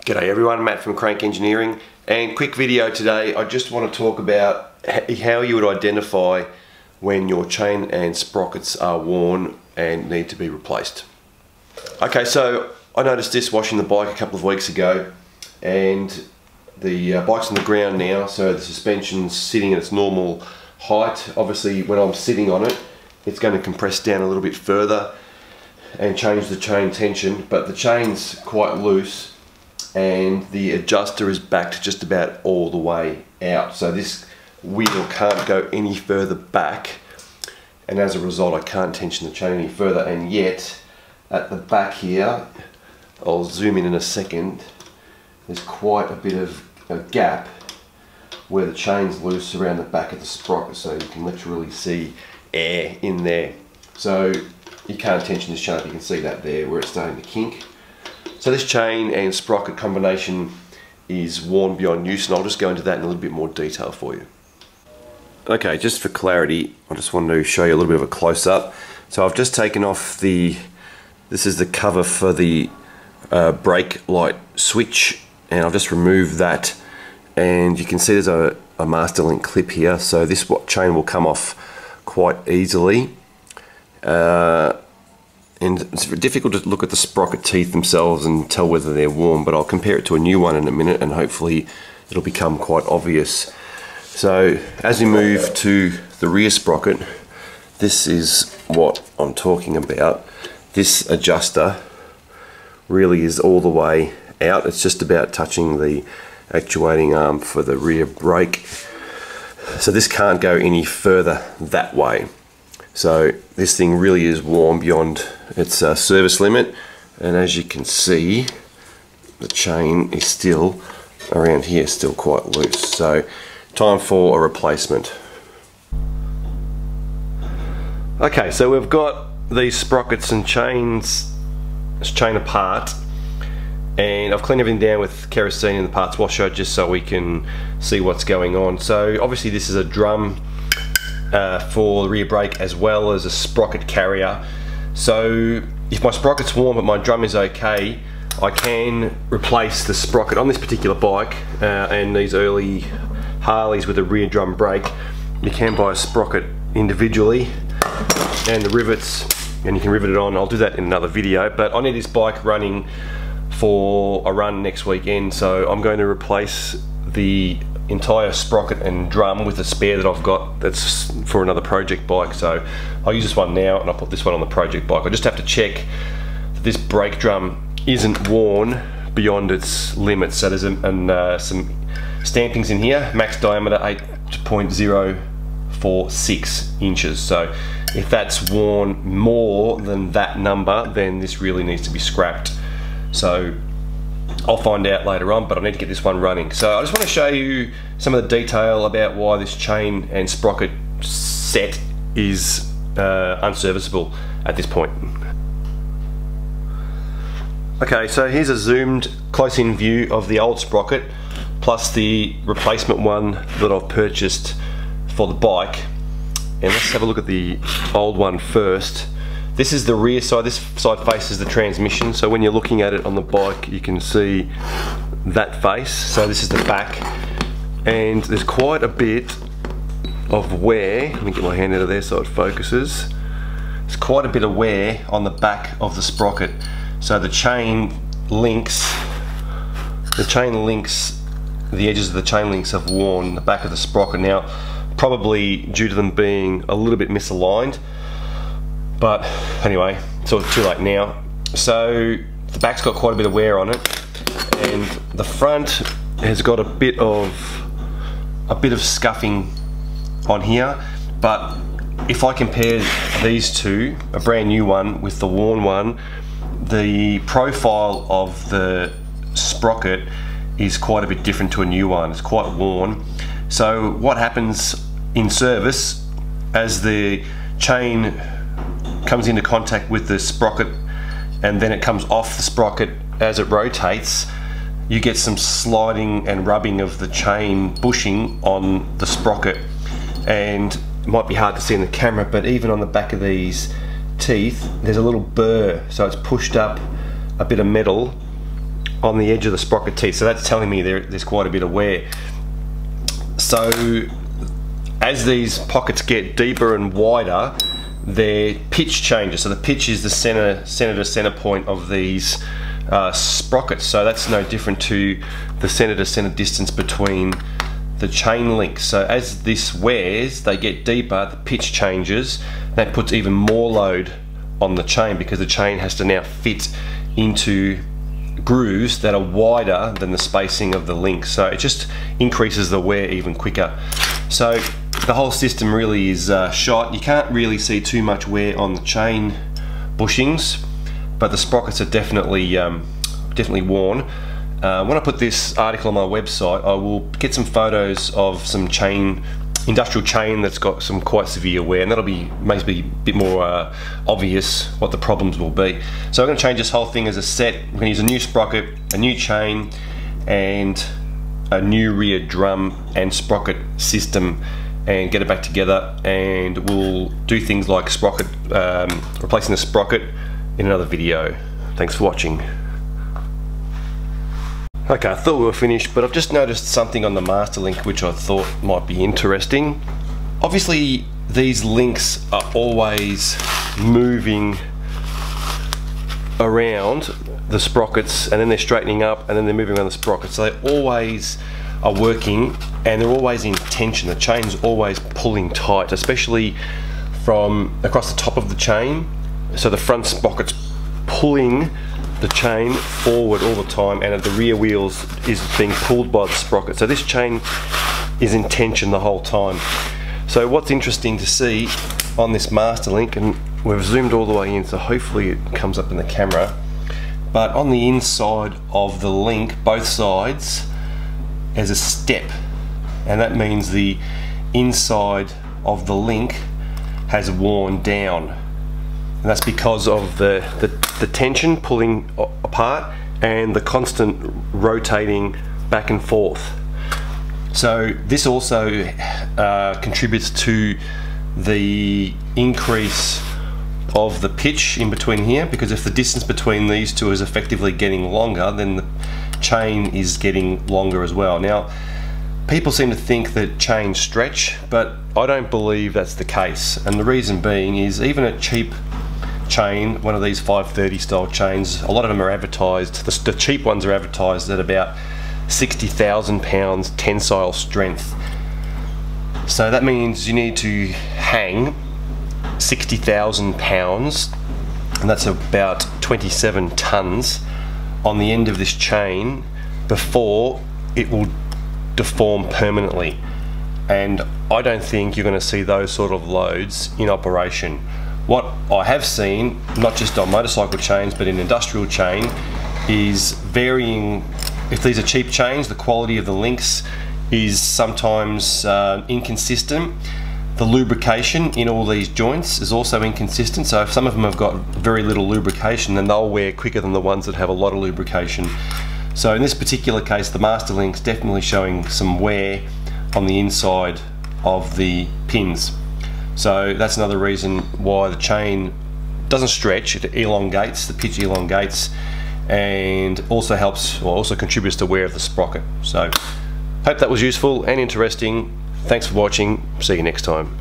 G'day everyone, Matt from Crank Engineering, and quick video today. I just want to talk about how you would identify when your chain and sprockets are worn and need to be replaced. Okay, so I noticed this washing the bike a couple of weeks ago, and the bike's on the ground now, so the suspension's sitting at its normal height. Obviously when I'm sitting on it, it's going to compress down a little bit further and change the chain tension, but the chain's quite loose and the adjuster is backed just about all the way out, so this wheel can't go any further back, and as a result I can't tension the chain any further. And yet at the back here, I'll zoom in a second, there's quite a bit of a gap where the chain's loose around the back of the sprocket, so you can literally see air in there, so you can't tension this chain up. You can see that there where it's starting to kink. So this chain and sprocket combination is worn beyond use, and I'll just go into that in a little bit more detail for you. Okay, just for clarity, I just wanted to show you a little bit of a close-up. So I've just taken off this is the cover for the brake light switch, and I've just removed that, and you can see there's a master link clip here, so this chain will come off quite easily. And it's difficult to look at the sprocket teeth themselves and tell whether they're worn, but I'll compare it to a new one in a minute and hopefully it'll become quite obvious. So as we move to the rear sprocket, this is what I'm talking about. This adjuster really is all the way out. It's just about touching the actuating arm for the rear brake. So this can't go any further that way. So this thing really is worn beyond its service limit, and as you can see, the chain is still around here, still quite loose. So time for a replacement. Okay, so we've got these sprockets and chain apart, and I've cleaned everything down with kerosene in the parts washer just so we can see what's going on. So obviously this is a drum for the rear brake as well as a sprocket carrier. So if my sprocket's warm but my drum is okay, I can replace the sprocket on this particular bike, and these early Harleys with a rear drum brake. You can buy a sprocket individually and the rivets, and you can rivet it on. I'll do that in another video, but I need this bike running for a run next weekend, so I'm going to replace the entire sprocket and drum with a spare that I've got that's for another project bike. So I'll use this one now and I'll put this one on the project bike. I just have to check that this brake drum isn't worn beyond its limits. So there's some stampings in here, max diameter 8.046 inches. So if that's worn more than that number, then this really needs to be scrapped. So I'll find out later on, but I need to get this one running. So I just want to show you some of the detail about why this chain and sprocket set is unserviceable at this point. Okay, so here's a zoomed close-in view of the old sprocket plus the replacement one that I've purchased for the bike. And let's have a look at the old one first. This is the rear side, this side faces the transmission, so when you're looking at it on the bike you can see that face. So this is the back, and there's quite a bit of wear. Let me get my hand out of there so it focuses. There's quite a bit of wear on the back of the sprocket. So the chain links, the edges of the chain links have worn the back of the sprocket. Now, probably due to them being a little bit misaligned, but anyway, it's too late now. So the back's got quite a bit of wear on it, and the front has got a bit of scuffing on here. But if I compare these two, a brand new one with the worn one, the profile of the sprocket is quite a bit different to a new one. It's quite worn. So what happens in service, as the chain comes into contact with the sprocket and then it comes off the sprocket as it rotates, you get some sliding and rubbing of the chain bushing on the sprocket, and it might be hard to see in the camera, but even on the back of these teeth there's a little burr, so it's pushed up a bit of metal on the edge of the sprocket teeth, so that's telling me there's quite a bit of wear. So as these pockets get deeper and wider, their pitch changes. So the pitch is the center to center point of these sprockets. So that's no different to the center to center distance between the chain links. So as this wears, they get deeper, the pitch changes. That puts even more load on the chain because the chain has to now fit into grooves that are wider than the spacing of the link. So it just increases the wear even quicker. So the whole system really is shot. You can't really see too much wear on the chain bushings, but the sprockets are definitely worn. When I put this article on my website, I will get some photos of some industrial chain that's got some quite severe wear, and that'll be maybe a bit more obvious what the problems will be. So I'm going to change this whole thing as a set. We're going to use a new sprocket, a new chain, and a new rear drum and sprocket system, and get it back together, and we'll do things like sprocket, replacing the sprocket in another video. Thanks for watching. Okay, I thought we were finished, but I've just noticed something on the master link which I thought might be interesting. Obviously, these links are always moving around the sprockets, and then they're straightening up, and then they're moving around the sprockets. So they always are working, and they're always in tension. The chain's always pulling tight, especially from across the top of the chain. So the front sprocket's pulling the chain forward all the time, and at the rear wheels is being pulled by the sprocket. So this chain is in tension the whole time. So what's interesting to see on this master link, and we've zoomed all the way in, so hopefully it comes up in the camera, but on the inside of the link, both sides, there's a step, and that means the inside of the link has worn down. And that's because of the tension pulling apart and the constant rotating back and forth. So this also contributes to the increase of the pitch in between here, because if the distance between these two is effectively getting longer, then the chain is getting longer as well. Now, people seem to think that chains stretch, but I don't believe that's the case. And the reason being is, even a cheap chain, one of these 530 style chains, a lot of them are advertised, the cheap ones are advertised at about 60,000 pounds tensile strength. So that means you need to hang 60,000 pounds, and that's about 27 tons on the end of this chain before it will deform permanently. And I don't think you're going to see those sort of loads in operation. What I have seen, not just on motorcycle chains but in industrial chain, is varying. If these are cheap chains, the quality of the links is sometimes inconsistent. The lubrication in all these joints is also inconsistent, so if some of them have got very little lubrication, then they'll wear quicker than the ones that have a lot of lubrication. So in this particular case, the master link's definitely showing some wear on the inside of the pins. So that's another reason why the chain doesn't stretch, it elongates, the pitch elongates, and also helps, or also contributes to wear of the sprocket. So hope that was useful and interesting. Thanks for watching. See you next time.